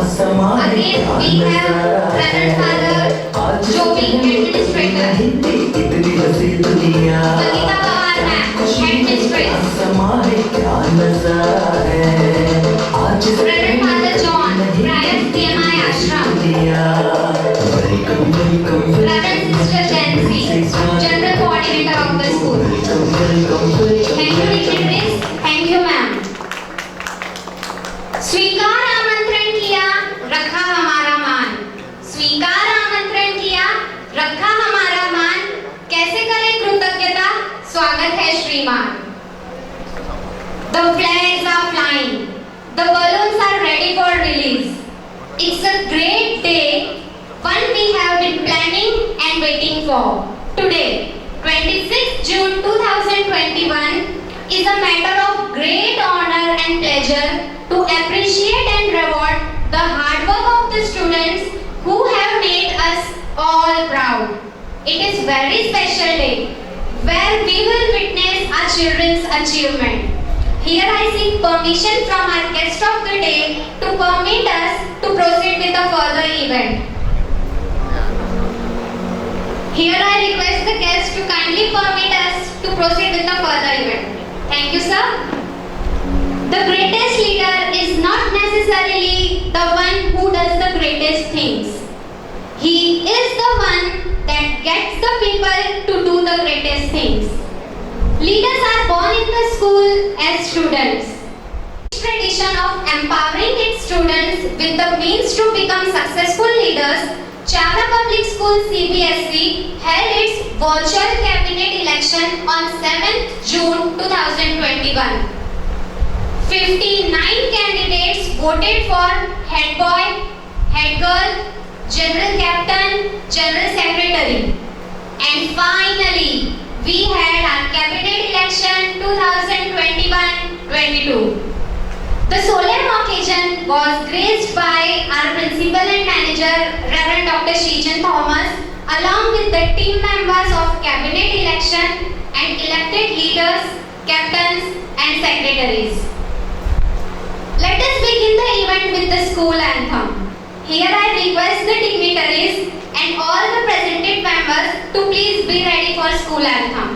Again, we have Reverend Father Joby, Administrator. Bagita Pawar Ma'am, Headmistress. Reverend Father John, Prior CMI Ashram. Reverend Sister Jancy, General Coordinator of the school. Thank you, dignitaries. Thank you, ma'am. स्वीकार आमंत्रण किया, रखा हमारा मान. स्वीकार आमंत्रण किया, रखा हमारा मान. कैसे करें कृतज्ञता? स्वागत है श्रीमान. The flags are flying. The balloons are ready for release. It's a great day, one we have been planning and waiting for. Today, 26th June 2021, is a matter of great honor and pleasure to appreciate and reward the hard work of the students who have made us all proud. It is very special day where we will witness our children's achievement. Here I seek permission from our guest of the day to permit us to proceed with the further event. Here I request the guests to kindly permit us to proceed with the further event. Thank you, sir. The greatest leader is not necessarily the one who does the greatest things. He is the one that gets the people to do the greatest things. Leaders are born in the school as students. Tradition of empowering its students with the means to become successful leaders, Chawra Public School CBSE held its virtual cabinet election on 7th June 2021. 59 candidates voted for head boy, head girl, general captain, general secretary. And finally, we had our cabinet election 2021-22. The solemn occasion was graced by our principal and manager, Reverend Dr. Shrijan Thomas, along with the team members of cabinet election and elected leaders, captains and secretaries. Let us begin the event with the school anthem. Here I request the dignitaries and all the presented members to please be ready for school anthem.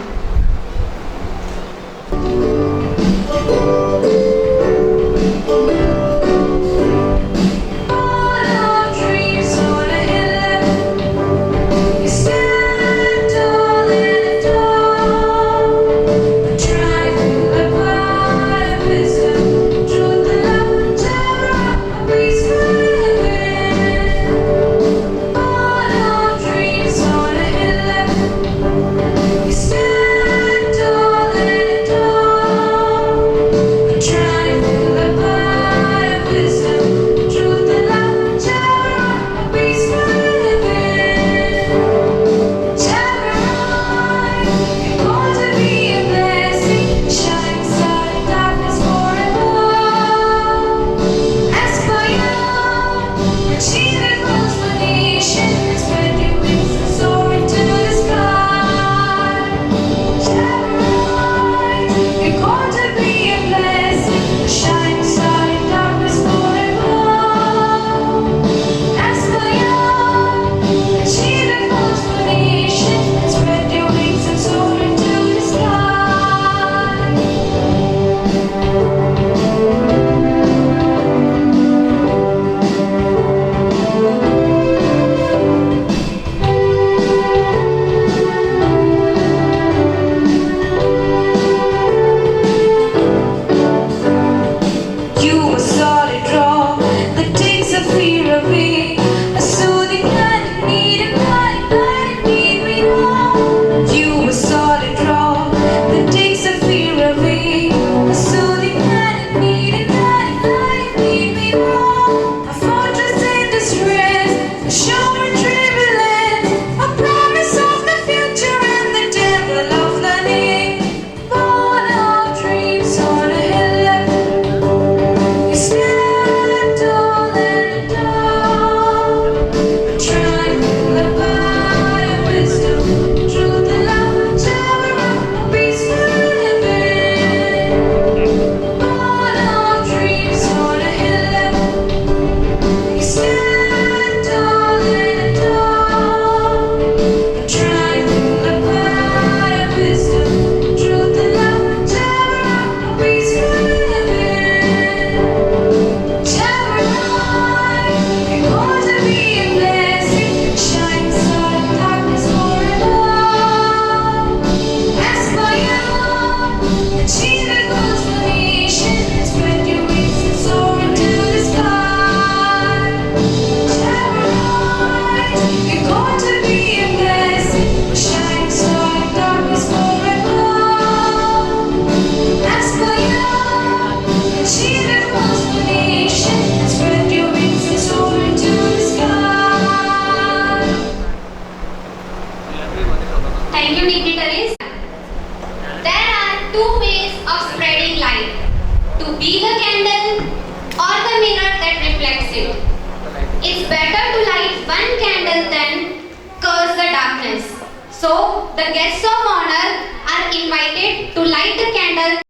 So, the guests of honor are invited to light the candle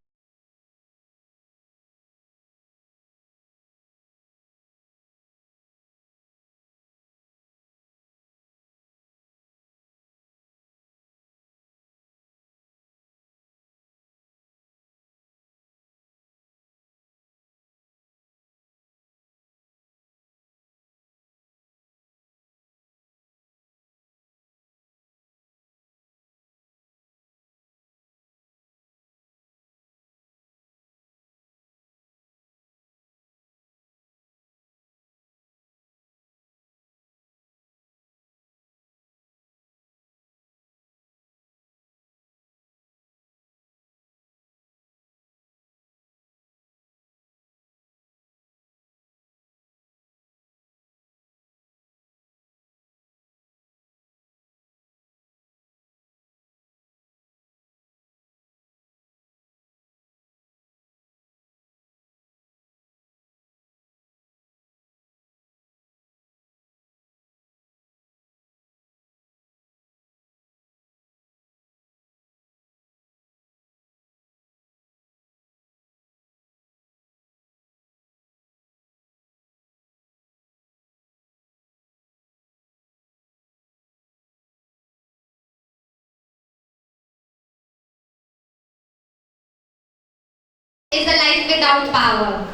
is a life without power.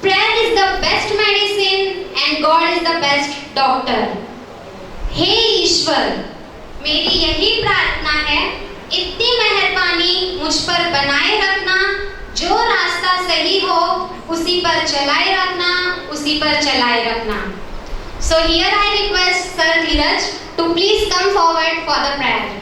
Prayer is the best medicine and God is the best doctor. हे ईश्वर, मेरी यही प्रार्थना है, इतनी मेहरबानी मुझ पर बनाए रखना, जो रास्ता सही हो उसी पर चलाए रखना. So here I request Sir Dheeraj to please come forward for the prayer.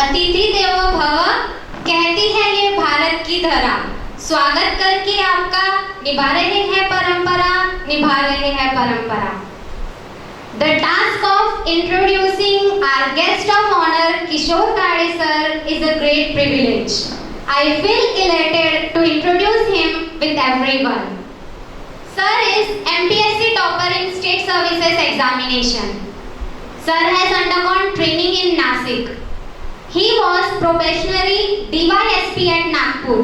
अतिथि देवो भव कहती है ये भारत की धरा। स्वागत करके आपका निभा रहे हैं परंपरा, निभा रहे हैं परंपरा। The task of introducing our guest of honor Kishore Kade sir is a great privilege. I feel elated to introduce him with everyone. Sir is MPSC topper in State Services Examination. Sir has undergone training in Nasik. He was professionally DYSP at Nagpur.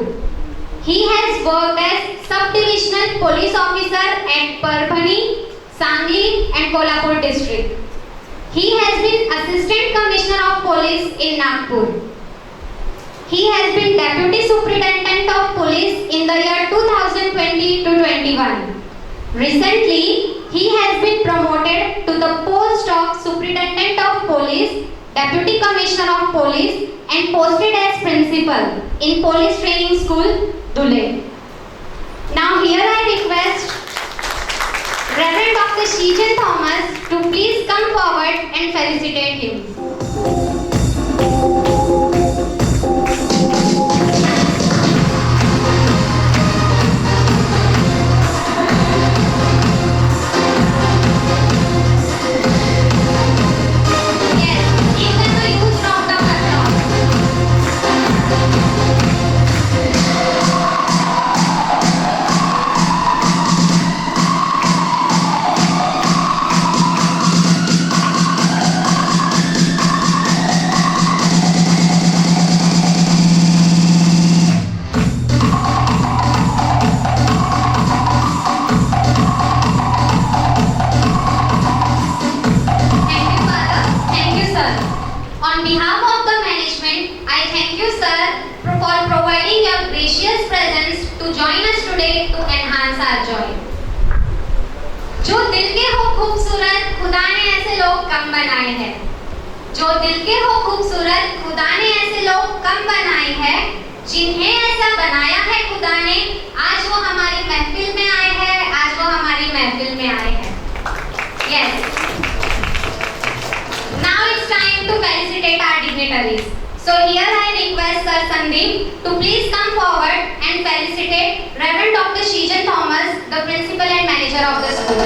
He has worked as sub-divisional police officer at Parbhani, Sangli and Kolhapur district. He has been assistant commissioner of police in Nagpur. He has been deputy superintendent of police in the year 2020 to 21. Recently, he has been promoted to the post of superintendent of police, deputy commissioner of police and posted as principal in police training school, Dhule. Now here I request Reverend Dr. Shijan Thomas to please come forward and felicitate him. Yes, give them a huge round of applause. Thank you, Father. Thank you, sir. On behalf of the management, I thank you, sir, for providing your gracious presence to join us today to enhance our joy. जो दिल के हो खूबसूरत, खुदा ने ऐसे लोग कम बनाए हैं। जो दिल के हो खूबसूरत, खुदा ने ऐसे लोग कम बनाए हैं। जिन्हें ऐसा बनाया है खुदा ने, आज वो हमारी महफिल में आए हैं, आज वो हमारी महफिल में आए हैं। Yes. Now it's time to felicitate our dignitaries. So here I request Sir Sandeep to please come forward and felicitate Reverend Dr. Shijan Thomas, the principal and manager of the school.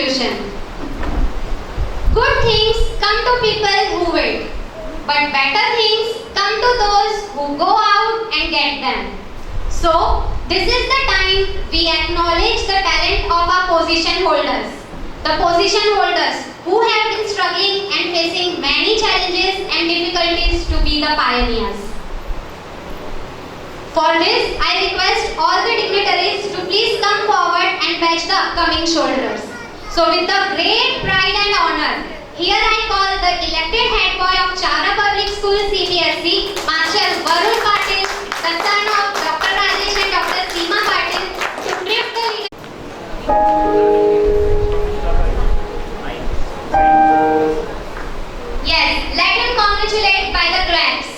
conclusion. Good things come to people who wait, but better things come to those who go out and get them. So, this is the time we acknowledge the talent of our position holders. The position holders who have been struggling and facing many challenges and difficulties to be the pioneers. For this, I request all the dignitaries to please come forward and fetch the upcoming shoulders. So with the great pride and honor, here I call the elected head boy of Chara Public School CBSE, Marshal Varun Patil, the son of Dr. Rajesh and Dr. Seema Patil, to grip the Yes, let him congratulate by the claps.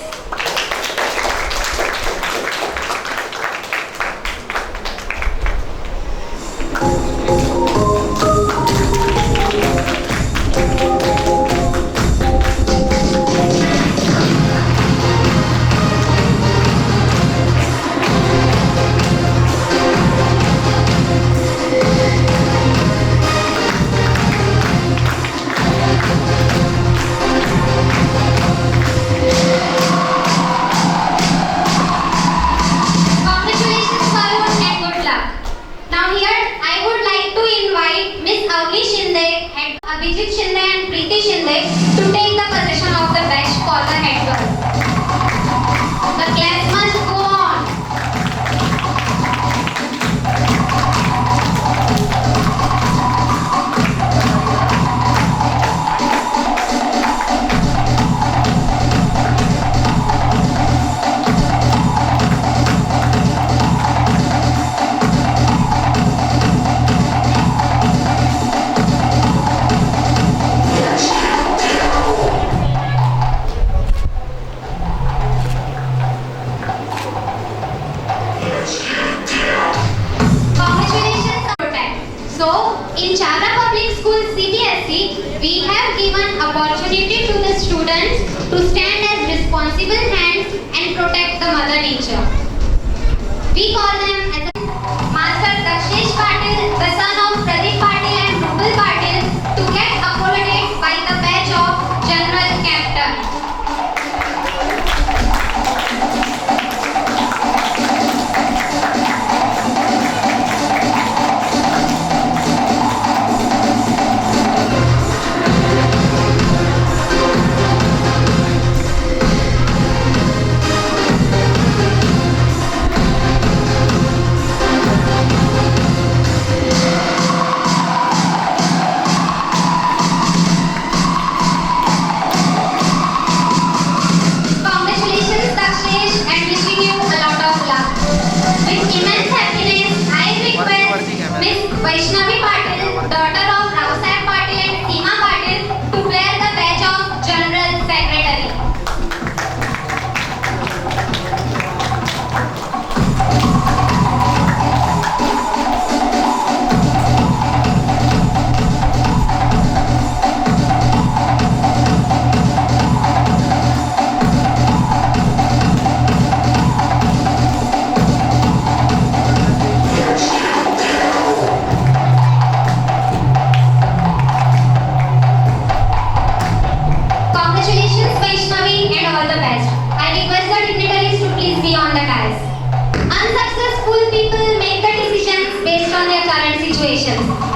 Abhijit Shinde and Preeti Shinde to take the position of the best for the head girl. The class must go on. In Chara Public School CBSE, we have given opportunity to the students to stand as responsible hands and protect the mother nature. We call them as Master Dakshish Patil, the son of Pradeep Patil and Rubal Patil, to get accommodated by the badge of General Captain. Vaishnavi Patil, daughter of Rao Saheb Patil and Seema Patil, to wear the badge of General Secretary.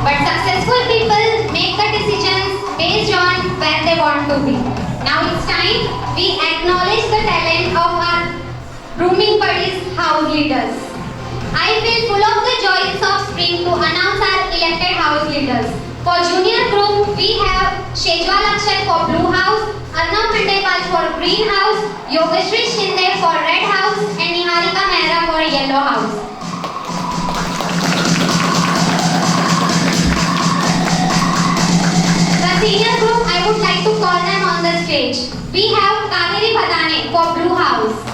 But successful people make the decisions based on where they want to be. Now it's time we acknowledge the talent of our grooming buddies, house leaders. I feel full of the joys of spring to announce our elected house leaders. For junior group, we have Shejwal Akshay for Blue House, Arnav Mandepal for Green House, Yogeshri Shinde for Red House and Niharika Mehra for Yellow House. Senior group, I would like to call them on the stage. We have Kaveri Bhadane for Blue House.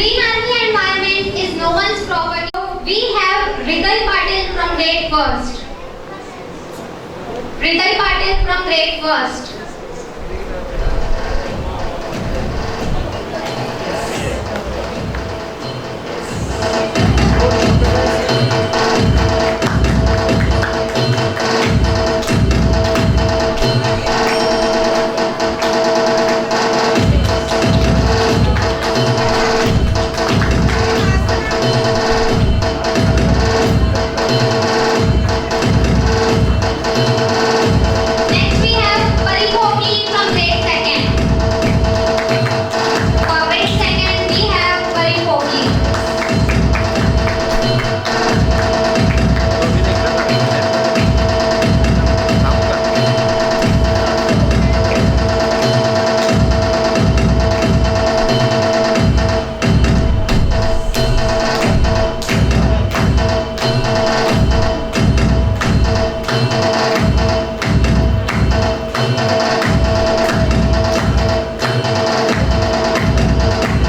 Green Army environment is no one's property. We have Rital Patil from grade first. Rital Patil from grade first. Next we have Parikokli from grade second. For grade second we have Parikokli.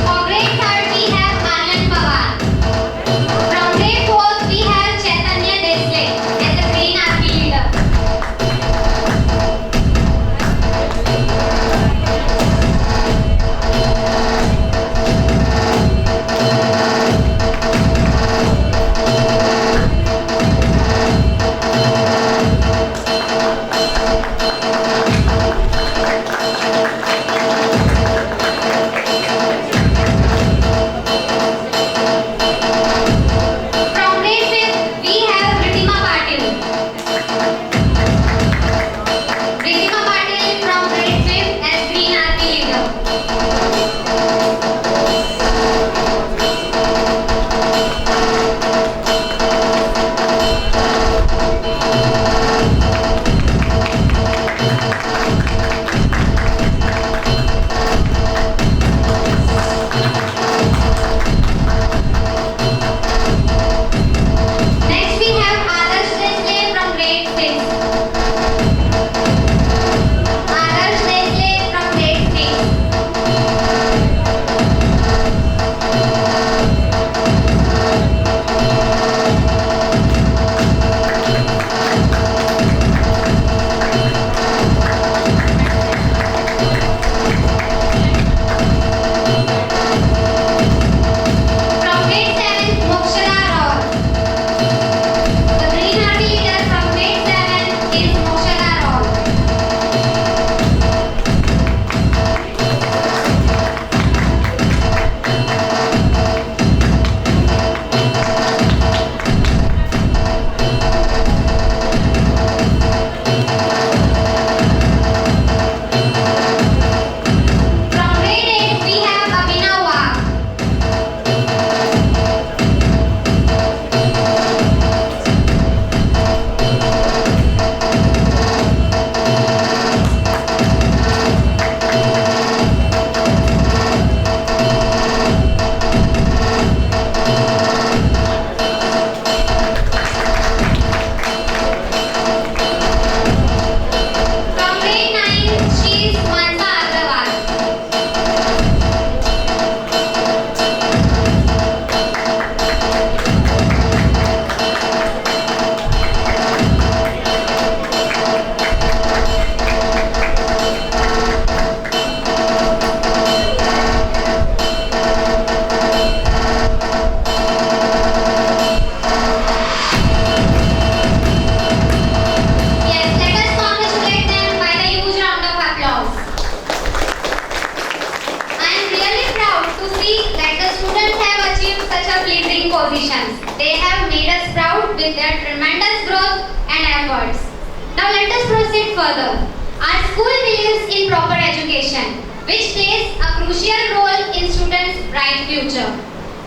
For grade third we have Anand Pawar. From grade fourth we have Chaitanya Desle as the Green Army leader. From grade fifth we have Ritima Patil. Ritima Patil from grade fifth as Green Army leader. Next we have Adarsh Desle from grade six. Adarsh Desle from grade six. From grade seven Mokshada Raul. The Green Army leader from grade seven is Mokshada Raul. From grade eight we have Abhinav Wagh. From grade nine she is Mansa Agrawal. Yes, let us congratulate them by the huge round of applause. I am really proud to see that the students have achieved such a pleasing positions. They have made us proud with their tremendous growth and efforts. Now let us proceed further. Our school believes in proper education, which plays a crucial role in students' bright future.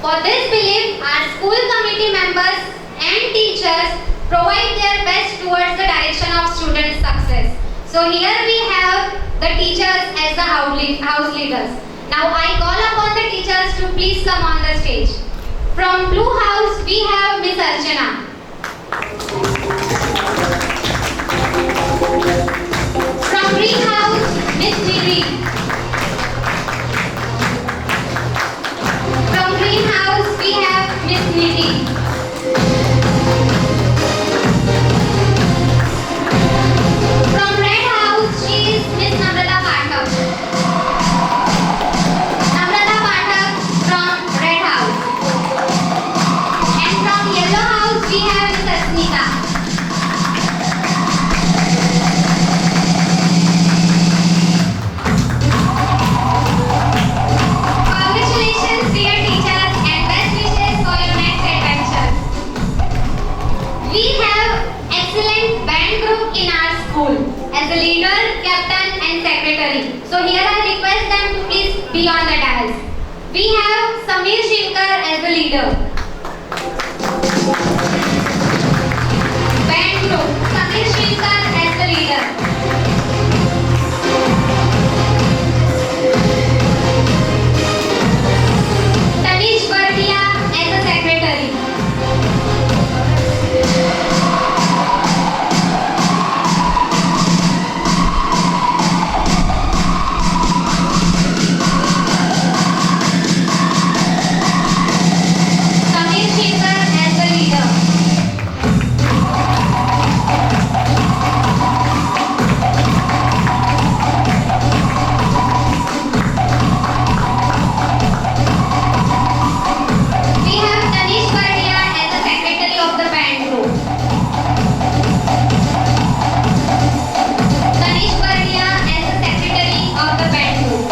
For this belief, our school committee members and teachers provide their best towards the direction of students' success. So here we have the teachers as the house leaders. Now I call upon the teachers to please come on the stage. From Blue House we have Miss Archana. From Green House, Miss Miri. From be on the dais. We have Samir Shinkar as the leader. Band group, Samir Shinkar as the leader. Tanish Bardia as the secretary. Samir Shinkar as the leader. We have Tanish Bardia as the secretary of the band group. Tanish Bardia as the secretary of the band group.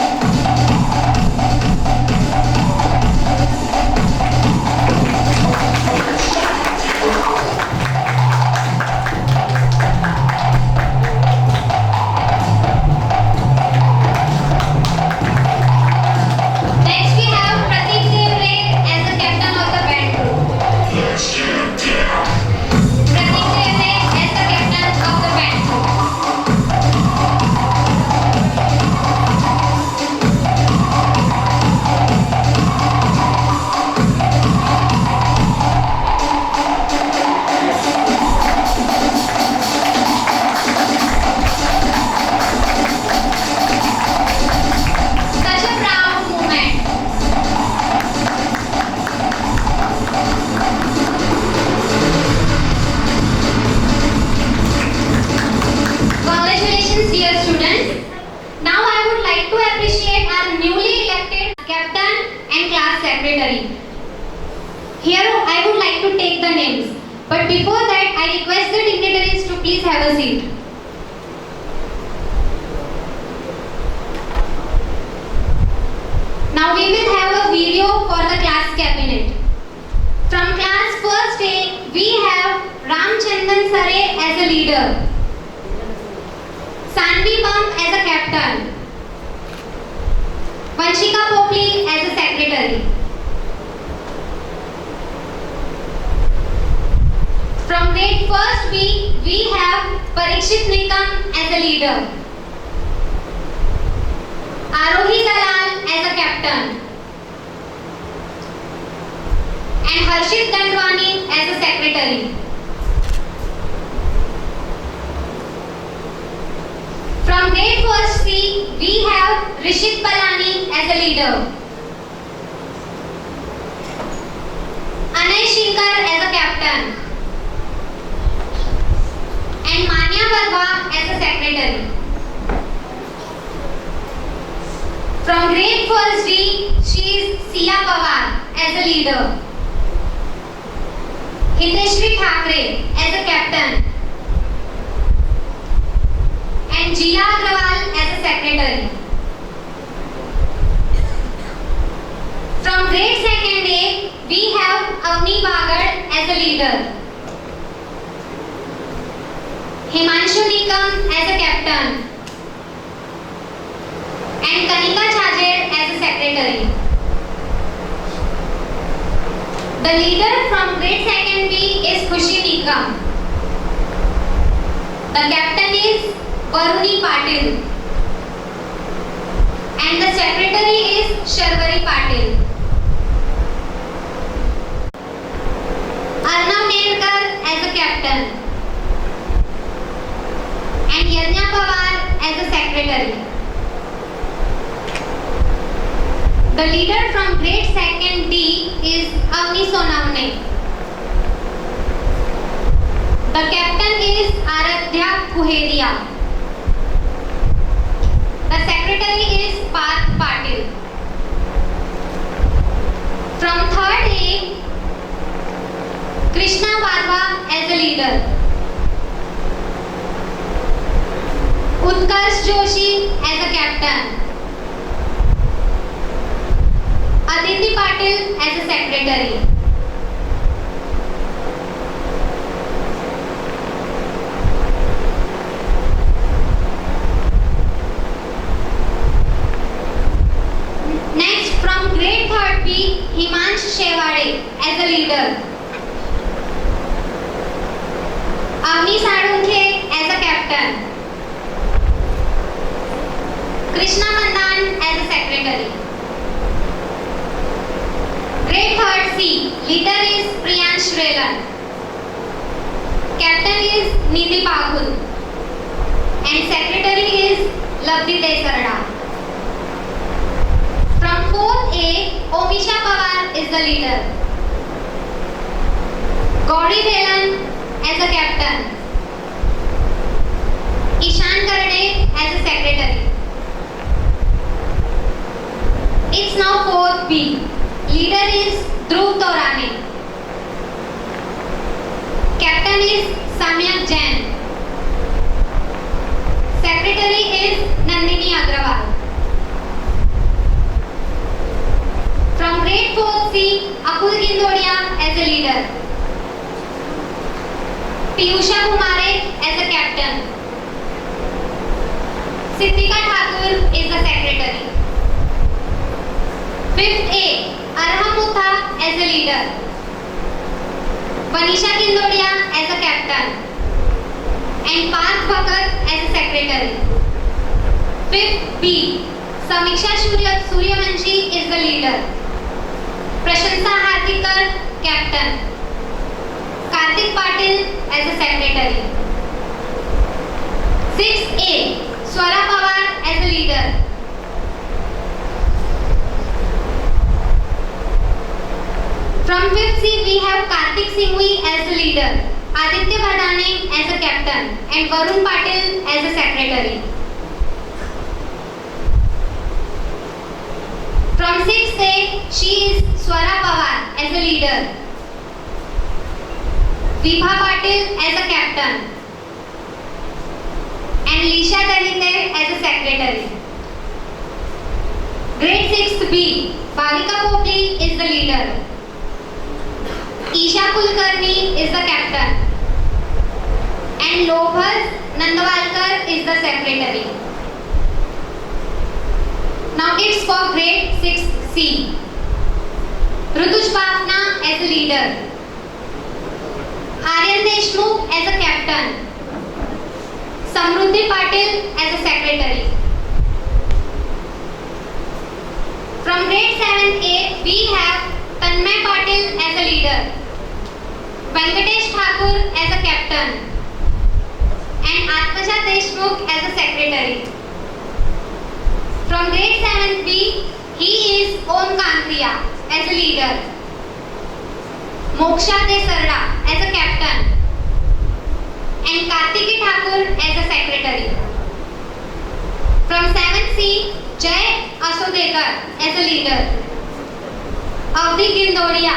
Next we have Pratik Devre as the captain of the band group. Pratik Devre as the captain of the band group. Such a proud moment. Congratulations, dear students. Now I would like to appreciate our newly elected captain and class secretary. Here I would like to take the names. But before that, I request the dignitaries to please have a seat. Now we will have a video for the class cabinet. From class first A, we have Ramchandran Sare as a leader, Sanvi Bump as a captain, Vanshika Popli as a secretary. From grade first B, we have Parikshit Nikam as a leader, Arohi Dalal as a captain, and Harshit Dandwani as a secretary. From grade first C, we have Rishit Palani as a leader, Anay Shinkar as a captain, and Manya Barwa as a secretary. From grade first D, she is Sia Pawar as a leader, Hindeshri Thakre as a captain, and Jia Agrawal as a secretary. From grade second A, we have Avni Bagad as a leader, Himanshu Nikam as a captain, and Kanika Chajer as a secretary. The leader from grade second B is Khushi Nikam. The captain is Varuni Patil, and the secretary is Sharvari Patil. Arnav Nerkar as a captain, and Yajna Pawar as a secretary. The leader from grade second D is Avni Sonamne. The captain is Aradhya Kuheria. The secretary is Parth Patil. From third A, Krishna Varva as a leader, Utkarsh Joshi as a captain, Aditi Patil as a secretary. शेवाड़े as a leader, Avni Sadunkhe as a captain, Krishna Mandan as a secretary. Grade 3rd C, leader is Priyansh Relan, captain is Nidhi Paghul, and secretary is Labdi Desarda. From 4th A, Omisha Pawar is the leader. Gauri Relan as a captain. Ishan Karde as a secretary. It's now 4th B. Leader is Dhruv Torane. Captain is Samyak Jain. Secretary is Nandini Agrawal. From grade 4th C, Akul Gindodia as a leader. Piyusha Kumare as a captain. Siddhika Thakur is the secretary. 5th A, Arham Mutha as a leader. Vanisha Gindodia as a captain. And Parth Bhagat as a secretary. 5th B, Samiksha Suryavanshi is the leader. Prashansa Hardikar, captain. Kartik Patil as a secretary. 6th A, Swara Pawar as a leader. From 5th C, we have Kartik Singhvi as the leader, Aditya Bhadane as a captain, and Varun Patil as a secretary. From 6th A, she is Swara Pawar as a leader, Vibha Patil as a captain, and Lisha Dalinde as a secretary. Grade 6th B, Bhavika Popli is the leader. Isha Kulkarni is the captain, and Lobhas Nandwalkar is the secretary. Now it's for grade 6th C. Rutuj Bhavna as a leader, Aryan Deshmukh as a captain, Samruddhi Patil as a secretary. From grade 7th A, we have Tanmay Patil as a leader, Venkatesh Thakur as a captain, and Atmaja Deshmukh as a secretary. From grade 7th B, he is Om Kantriya as a leader, Moksha Desarda as a captain, and Kartiki Thakur as a secretary. From 7th C, Jay Asodekar as a leader, Avdi Gindodia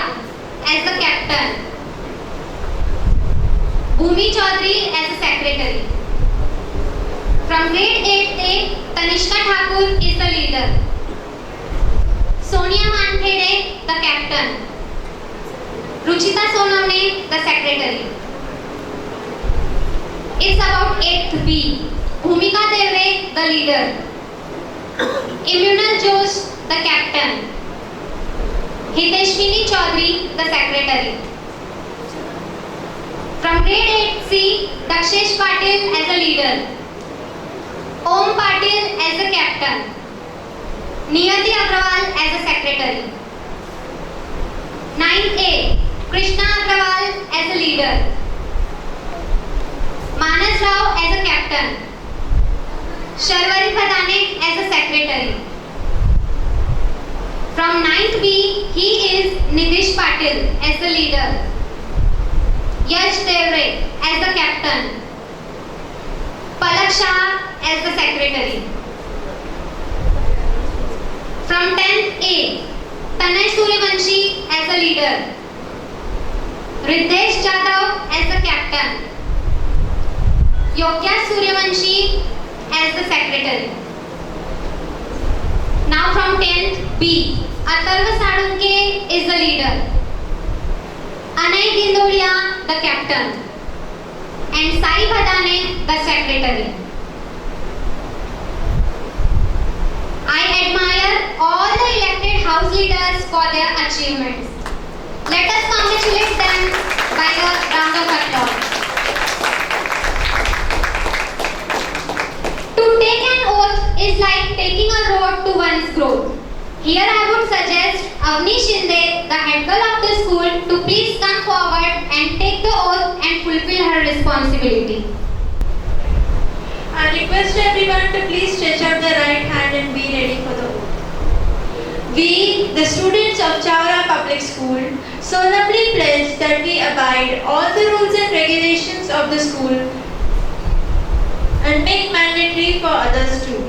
as the captain, Bhumi Chaudhary as a secretary. From grade 8th A, Tanishka Thakur is the leader, Sonia Mankhede the captain, Ruchita Sonamne the secretary. It's about 8th B, Bhumika Devre the leader, Immunal Josh the captain, Hiteshwini Chaudhary the secretary. From grade 8th C, Dakshesh Patil as a leader, Om Patil as a captain, Niyati Agrawal as a secretary. 9th A, Krishna Agrawal as a leader, Manas Rao as a captain, Sharwari Bhadane as a secretary. From 9th B, he is Nitish Patil as the leader, Yash Devre as the captain, Palak Shah as the secretary. From 10th A, Tanay Suryavanshi as the leader, Riddesh Jadhav as the captain, Yogya Suryavanshi as the secretary. Now from 10th B, Atharva Sadunke is the leader, Anay Gindodia the captain, and Sai Bhadane the secretary. I admire all the elected house leaders for their achievements. taking a road to one's growth. Here I would suggest Avni Shinde, the head girl of the school, to please come forward and take the oath and fulfill her responsibility. I request everyone to please stretch out the right hand and be ready for the oath. We, the students of Chawra Public School, solemnly pledge that we abide all the rules and regulations of the school and make mandatory for others too.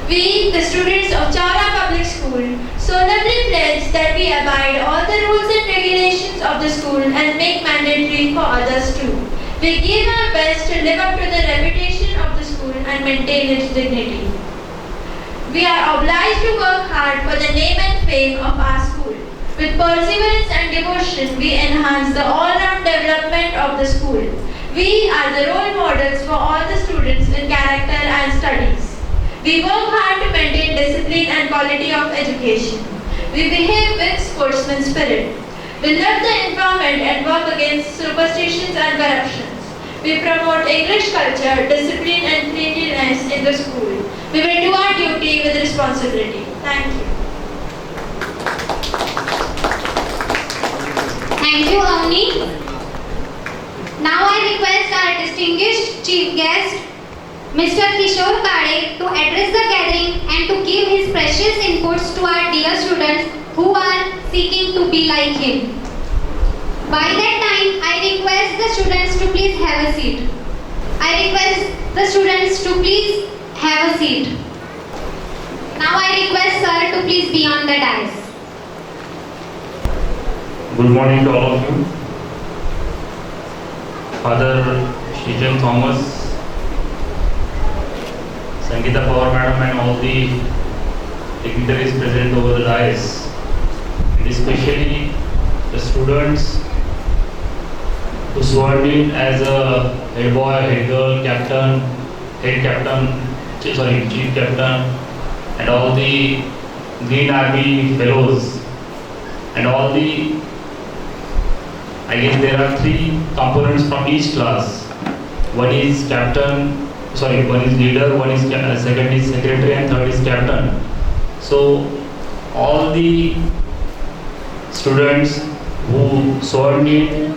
We, the students of Chawra Public School, solemnly pledge that we abide all the rules and regulations of the school and make mandatory for others too. We give our best to live up to the reputation of the school and maintain its dignity. We are obliged to work hard for the name and fame of our school. With perseverance and devotion, we enhance the all-round development of the school. We are the role models for all the students in character and studies. We work hard to maintain discipline and quality of education. We behave with sportsman spirit. We love the environment and work against superstitions and corruptions. We promote English culture, discipline and cleanliness in the school. We will do our duty with responsibility. Thank you. Thank you, Avni. Now I request our distinguished chief guest, Mr. Kishore Kade, to address the gathering and to give his precious inputs to our dear students who are seeking to be like him. By that time, I request the students to please have a seat. I request the students to please have a seat. Now I request sir to please be on the dais. Good morning to all of you. Father Shrijan Thomas, Sangeeta Pawar Madam and all the dignitaries present over the dais, and especially the students who sworn in as a head boy, head girl, captain, chief captain, and all the Green Army fellows, and all the, I guess there are 3 components from each class. One is one is leader, one is second is secretary, and third is captain. So all the students who sworn in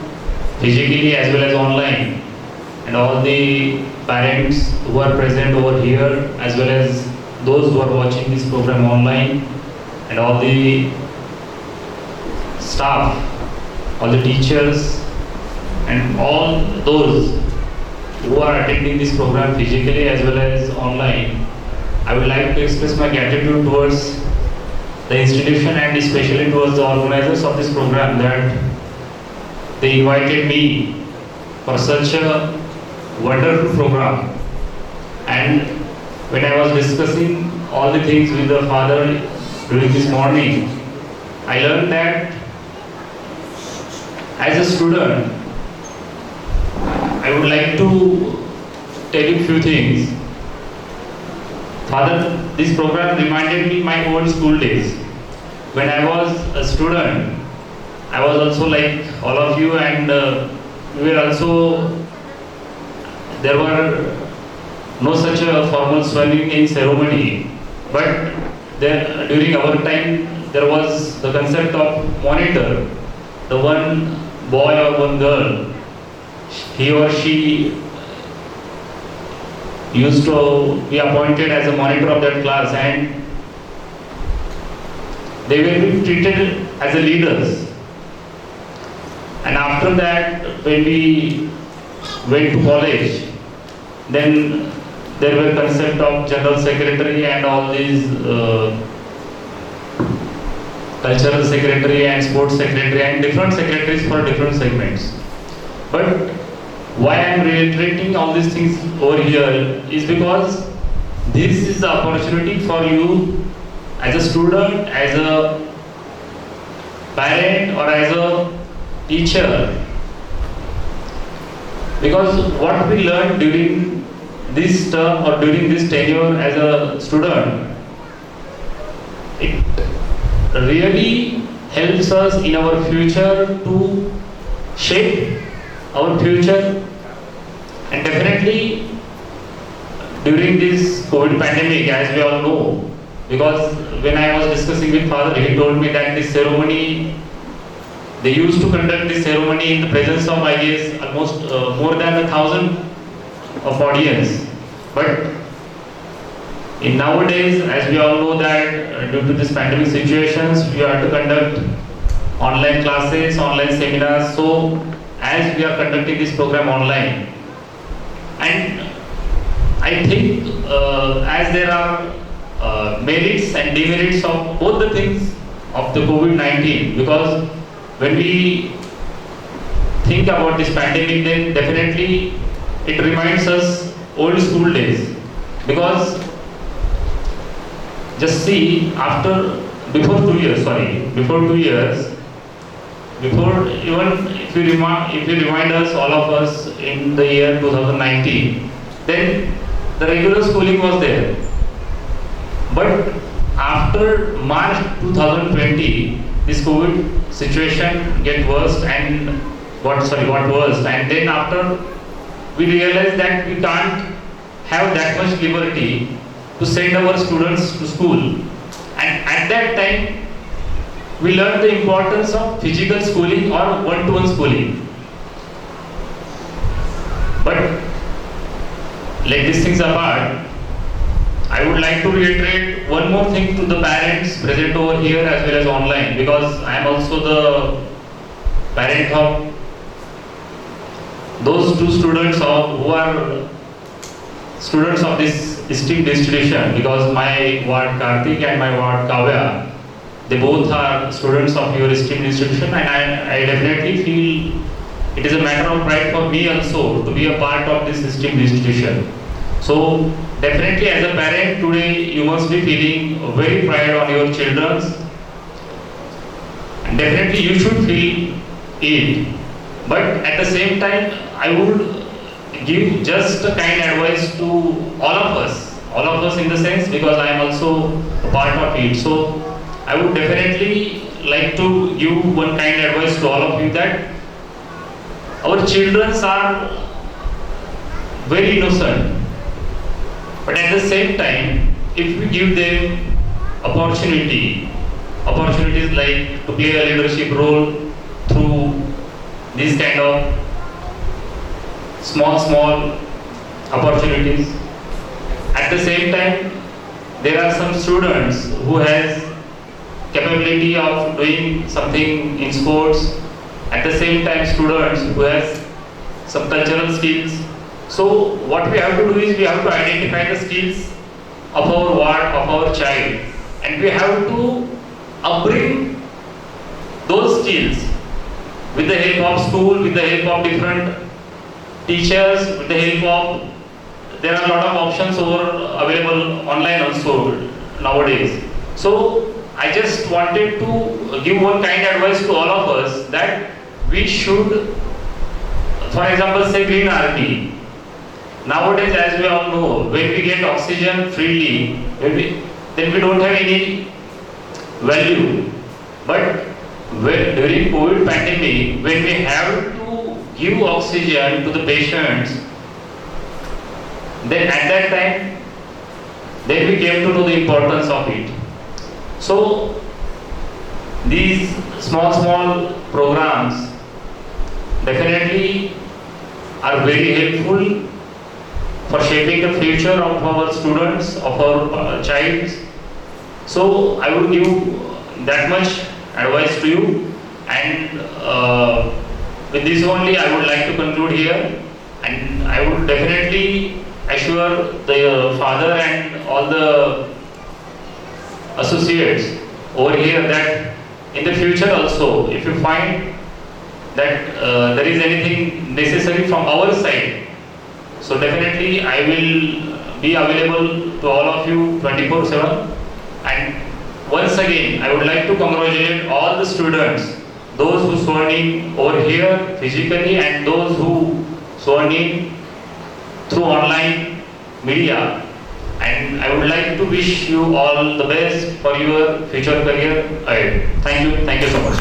physically as well as online, and all the parents who are present over here as well as those who are watching this program online, and all the staff, all the teachers, and all those who are attending this program physically as well as online, I would like to express my gratitude towards the institution and especially towards the organizers of this program that they invited me for such a wonderful program. And when I was discussing all the things with the father during this morning, I learned that as a student, I would like to tell you a few things. Father, this program reminded me my old school days. When I was a student, I was also like all of you, and we were also, there were no such a formal swearing-in ceremony, but there, during our time, there was the concept of monitor. The one boy or one girl, he or she used to be appointed as a monitor of that class, and they were being treated as a leaders. And after that, when we went to college, then there were concept of general secretary and all these cultural secretary and sports secretary and different secretaries for different segments. But why I am reiterating all these things over here is because this is the opportunity for you as a student, as a parent, or as a teacher. Because what we learned during this term or during this tenure as a student, it really helps us in our future to shape our future And definitely during this COVID pandemic, as we all know, because when I was discussing with father, he told me that this ceremony, they used to conduct this ceremony in the presence of, I guess, almost more than 1,000 of audience. But in nowadays, as we all know that due to this pandemic situations, we have to conduct online classes, online seminars. So as we are conducting this program online, and I think as there are merits and demerits of both the things of the COVID-19, because when we think about this pandemic, then definitely it reminds us old school days. Because just see, before 2 years, before even if you remind us, all of us, in the year 2019, then the regular schooling was there. But after March 2020, this COVID situation got worse and got worse, and then after we realized that we can't have that much liberty to send our students to school. And at that time, we learned the importance of physical schooling or one-to-one schooling. But let these things apart, I would like to reiterate one more thing to the parents present over here as well as online, because I am also the parent of those two students who are students of this esteemed institution, because my ward Karthik and my ward Kavya, they both are students of your esteemed institution, and I definitely feel it is a matter of pride for me also to be a part of this esteemed institution. So definitely as a parent today you must be feeling very proud on your children, and definitely you should feel it. But at the same time, I would give just a kind advice to all of us in the sense, because I am also a part of it. So I would definitely like to give one kind advice to all of you, that our children are very innocent, but at the same time, if we give them opportunities like to play a leadership role through these kind of small opportunities. At the same time, there are some students who has capability of doing something in sports. At the same time, students who has some cultural skills. So what we have to do is we have to identify the skills of our ward, of our child, and we have to upbring those skills with the help of school, with the help of different teachers, with the help of, there are a lot of options available online also nowadays. So I just wanted to give one kind advice to all of us, that we should, for example, say green RP. Nowadays, as we all know, when we get oxygen freely, then we don't have any value. But during COVID pandemic, when we have to give oxygen to the patients, then at that time, then we came to know the importance of it. So these small programs definitely are very helpful for shaping the future of our students, of our child. So I would give that much advice to you, and with this only I would like to conclude here, and I would definitely assure the father and all the associates over here that in the future also, if you find that there is anything necessary from our side, so definitely I will be available to all of you 24/7. And once again, I would like to congratulate all the students, those who sworn in over here physically and those who sworn in through online media. And I would like to wish you all the best for your future career ahead. Thank you so much.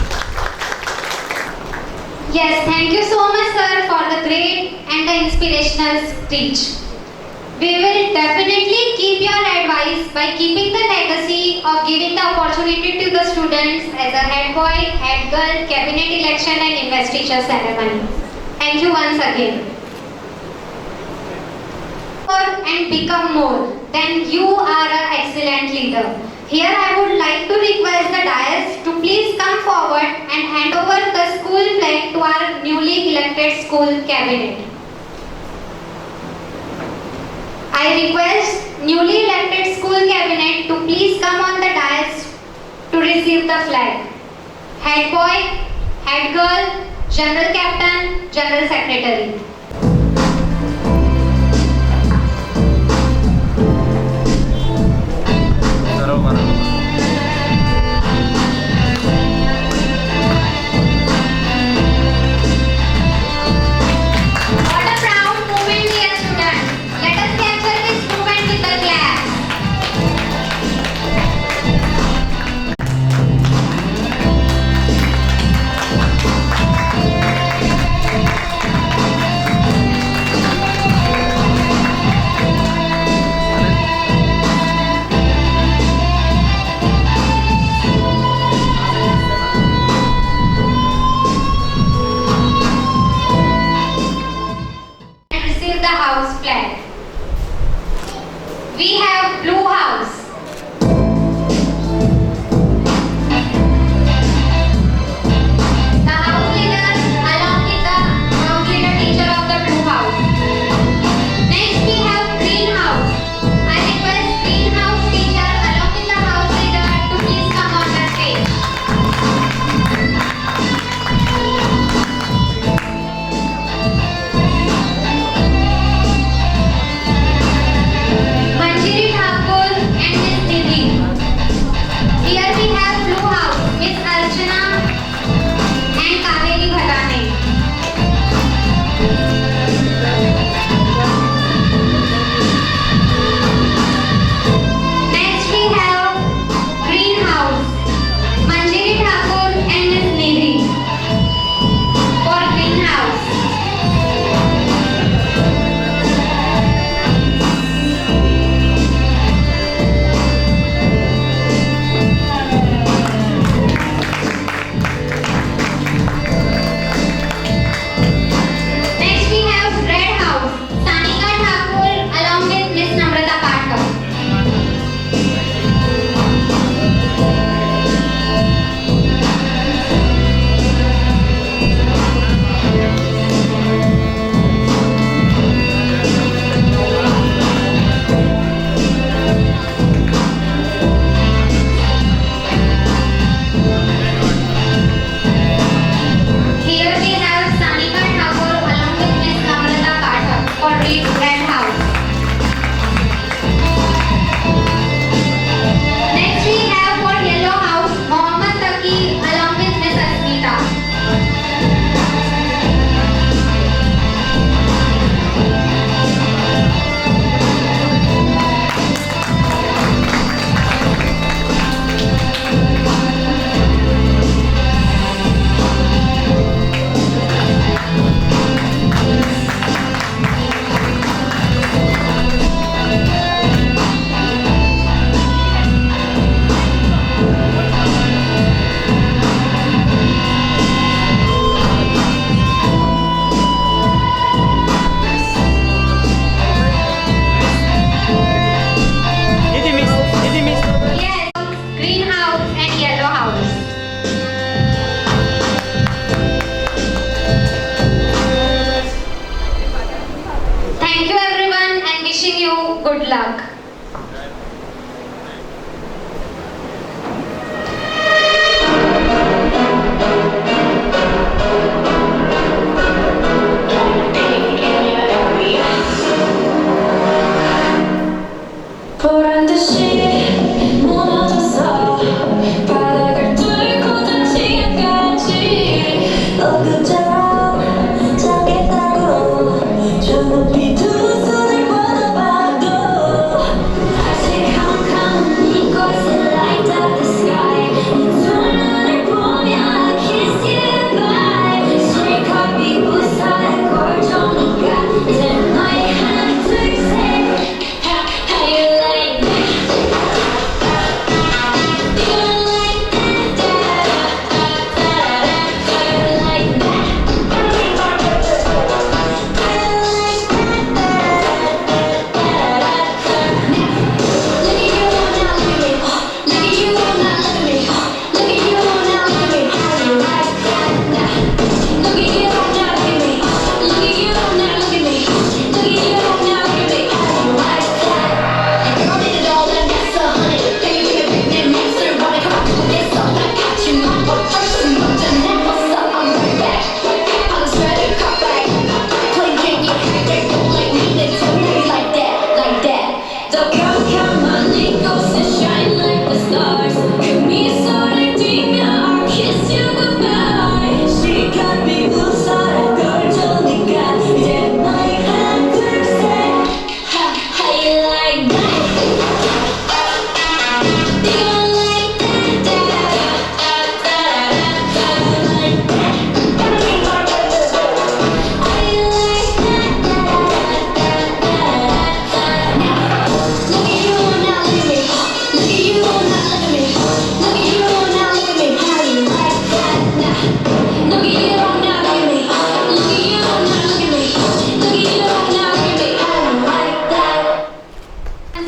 Yes, thank you so much, sir, for the great and the inspirational speech. We will definitely keep your advice by keeping the legacy of giving the opportunity to the students as a head boy, head girl, cabinet election and investiture ceremony. Thank you once again. And become more, then you are an excellent leader. Here I would like to request the dais to please come forward and hand over the school flag to our newly elected school cabinet. I request newly elected school cabinet to please come on the dais to receive the flag. Head boy, head girl, general captain, general secretary. What a proud moment, dear students. Let us capture this moment with a clap.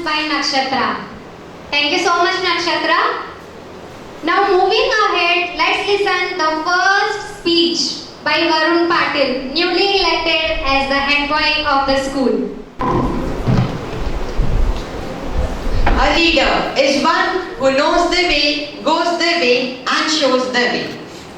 By Nakshatra. Thank you so much, Nakshatra. Now moving ahead, let's listen the first speech by Varun Patil, newly elected as the head boy of the school. A leader is one who knows the way, goes the way and shows the way.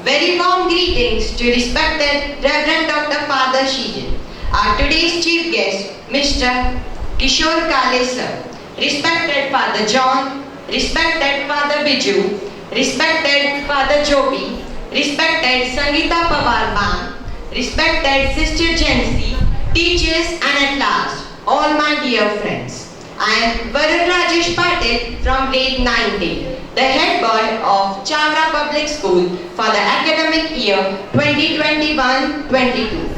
Very warm greetings to respected Reverend Dr. Father Sheejan, our today's chief guest, Mr. Kishore Kale sir, respected Father John, respected Father Biju, respected Father Joby, respected Sangeeta Pawar ma'am, respected Sister Jansi, teachers and at last, all my dear friends. I am Varun Rajesh Patil from grade 9D, the head boy of Chavra Public School for the academic year 2021-22.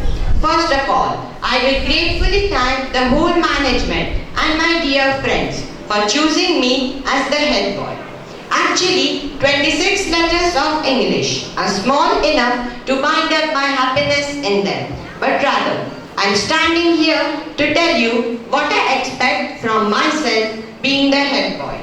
First of all, I will gratefully thank the whole management and my dear friends for choosing me as the head boy. Actually, 26 letters of English are small enough to bind up my happiness in them, but rather, I am standing here to tell you what I expect from myself being the head boy.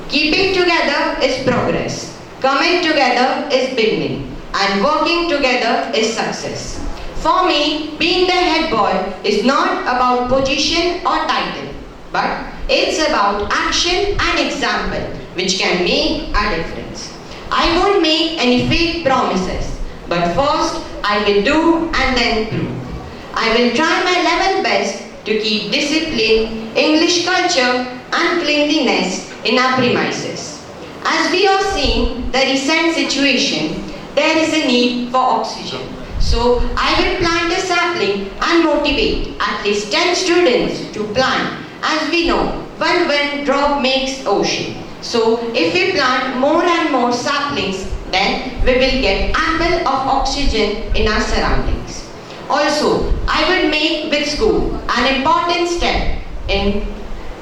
Keeping together is progress, coming together is beginning, and working together is success. For me, being the head boy is not about position or title, but it's about action and example which can make a difference. I won't make any fake promises, but first I will do and then prove. I will try my level best to keep discipline, English culture and cleanliness in our premises. As we are seeing the recent situation, there is a need for oxygen. So I will plant a sapling and motivate at least 10 students to plant. As we know, one drop makes ocean. So if we plant more and more saplings, then we will get ample of oxygen in our surroundings. Also, I would make with school an important step in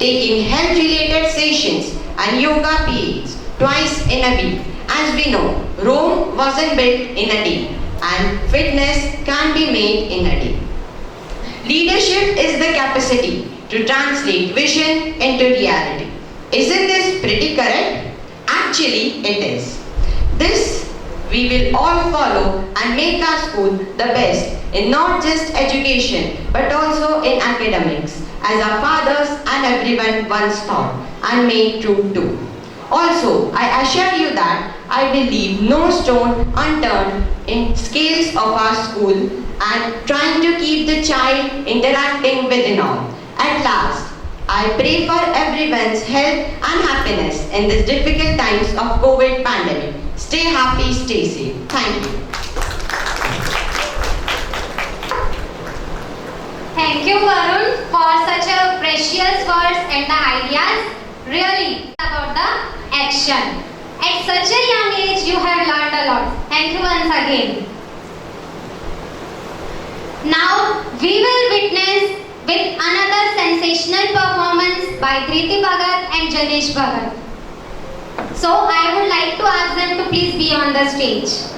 taking health-related sessions and yoga periods twice in a week. As we know, Rome wasn't built in a day, and fitness can be made in a day. Leadership is the capacity to translate vision into reality. Isn't this pretty correct? Actually, it is. This we will all follow and make our school the best in not just education but also in academics, as our fathers and everyone once thought and made true too. Also, I assure you that I will leave no stone unturned in scales of our school and trying to keep the child interacting within all. At last, I pray for everyone's health and happiness in these difficult times of COVID pandemic. Stay happy, stay safe. Thank you. Thank you, Varun, for such a precious words and the ideas. Really about the action. At such a young age, you have learned a lot. Thank you once again. Now, we will witness with another sensational performance by Kriti Bhagat and Janesh Bhagat. So, I would like to ask them to please be on the stage.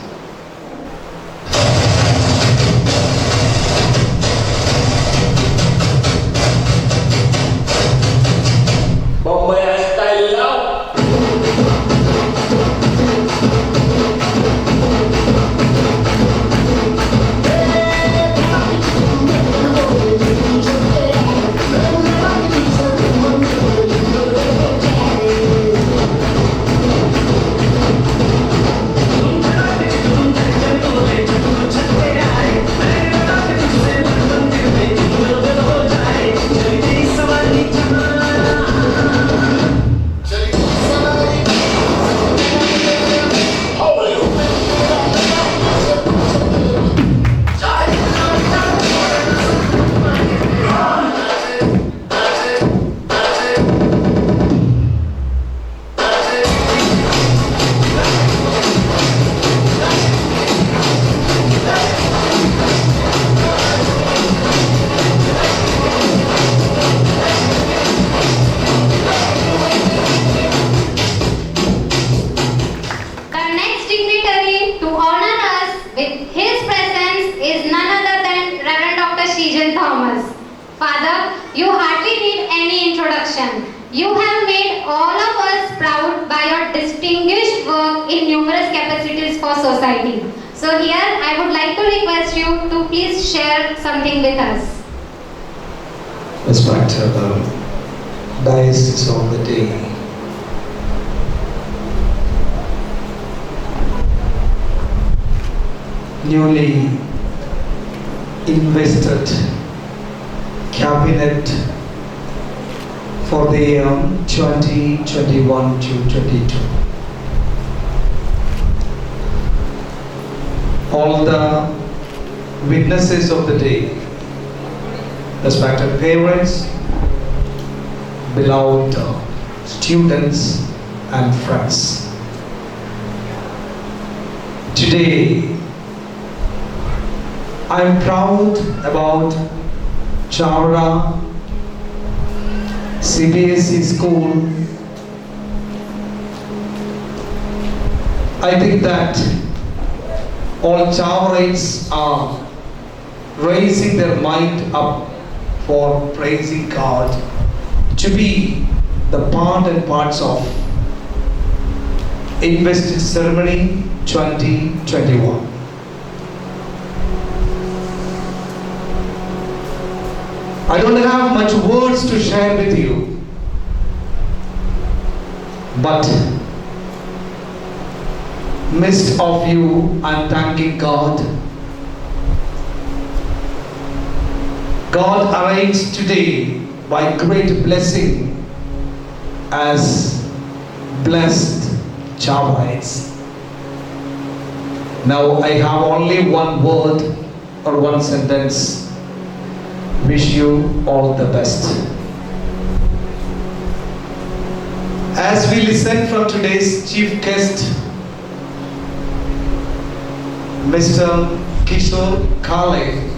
Bombay style now. Thomas. Father, you hardly need any introduction. You have made all of us proud by your distinguished work in numerous capacities for society. So here I would like to request you to please share something with us. Respected Diocese of the day, newly invested cabinet for the year 2021 to 22. All the witnesses of the day, respected parents, beloved students and friends. Today, I'm proud about Chavara CBSE school. I think that all Chavarites are raising their mind up for praising God to be the part and parts of Invested Ceremony 2021. I don't have much words to share with you, but midst of you, I'm thanking God. God arranged today by great blessing as blessed Chavarites. Now I have only one word or one sentence. Wish you all the best. As we listen from today's chief guest, Mr. Kishore Kale,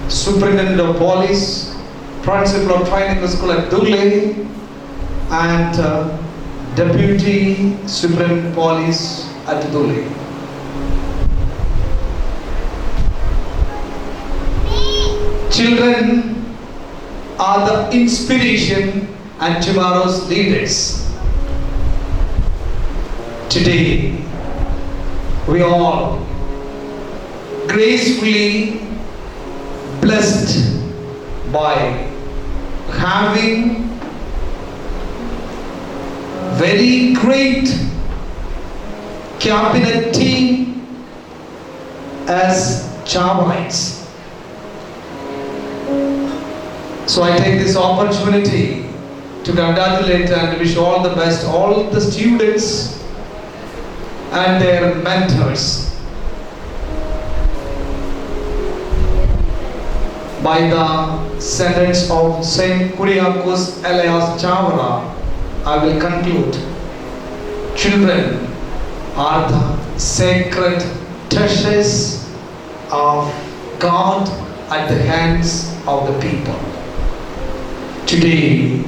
Superintendent of Police, Principal of Training School at Dhule, and Deputy Superintendent of Police at Dhule. Children are the inspiration and tomorrow's leaders. Today, we all gracefully blessed by having very great cabinet team as Chavarites. So I take this opportunity to congratulate and wish all the best all the students and their mentors. By the sentence of Saint Kuriakos Elias Chavara, I will conclude. Children are the sacred treasures of God at the hands of the people. Today,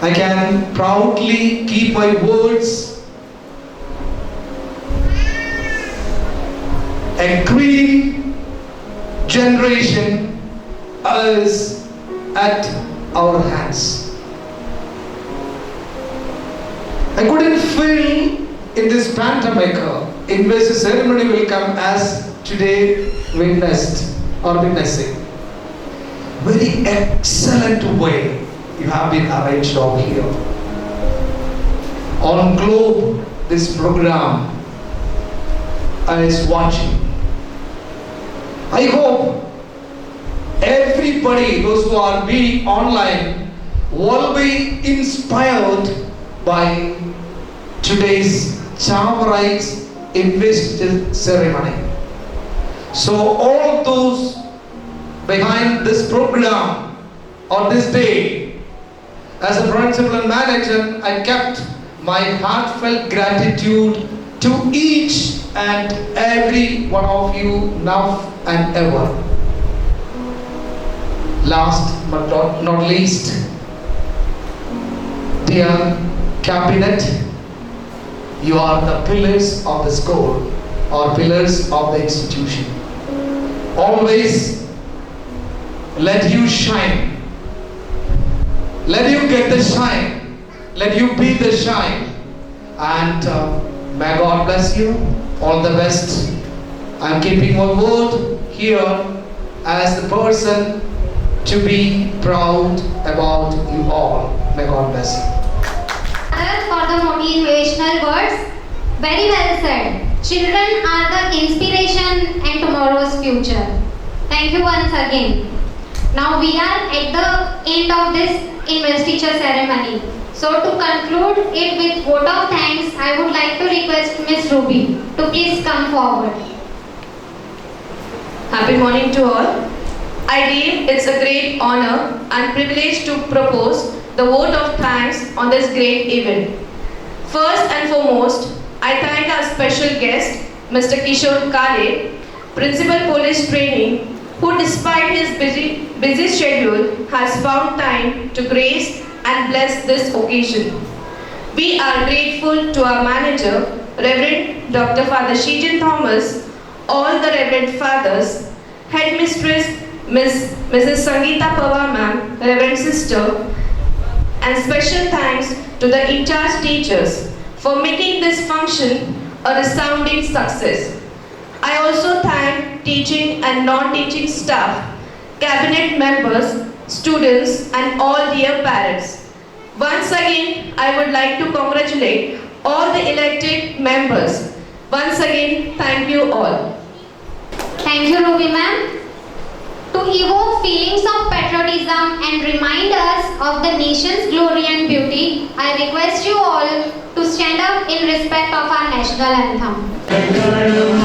I can proudly keep my words. A green generation is at our hands. I couldn't feel in this pandemic, Invested Ceremony will come as today witnessed or witnessing. Very excellent way you have been arranged over here. On Globe, this program is watching. I hope everybody, those who are being online, will be inspired by today's Chavarites Invested Ceremony. So all those behind this program on this day, as a principal and manager, I kept my heartfelt gratitude to each and every one of you now and ever. Last but not least, dear cabinet, you are the pillars of the school or pillars of the institution. Always let you shine. Let you get the shine. Let you be the shine. And may God bless you. All the best. I'm keeping my word here as the person to be proud about you all. May God bless you. For the motivational words. Very well said. Children are the inspiration and tomorrow's future. Thank you once again. Now we are at the end of this investiture ceremony. So to conclude it with vote of thanks, I would like to request Miss Ruby to please come forward. Happy morning to all. I deem it's a great honor and privilege to propose the vote of thanks on this great event. First and foremost, I thank our special guest, Mr. Kishore Kale, Principal Police Training, who despite his busy schedule has found time to grace and bless this occasion. We are grateful to our manager, Reverend Dr. Father Sheejan Thomas, all the Reverend Fathers, Headmistress Mrs. Sangeeta Pawar ma'am, Reverend Sister, and special thanks to the in-charge teachers for making this function a resounding success. I also thank teaching and non-teaching staff, cabinet members, students and all dear parents. Once again, I would like to congratulate all the elected members. Once again, thank you all. Thank you, Ruby ma'am. To evoke feelings of patriotism and remind us of the nation's glory and beauty, I request you all to stand up in respect of our national anthem. Jal jal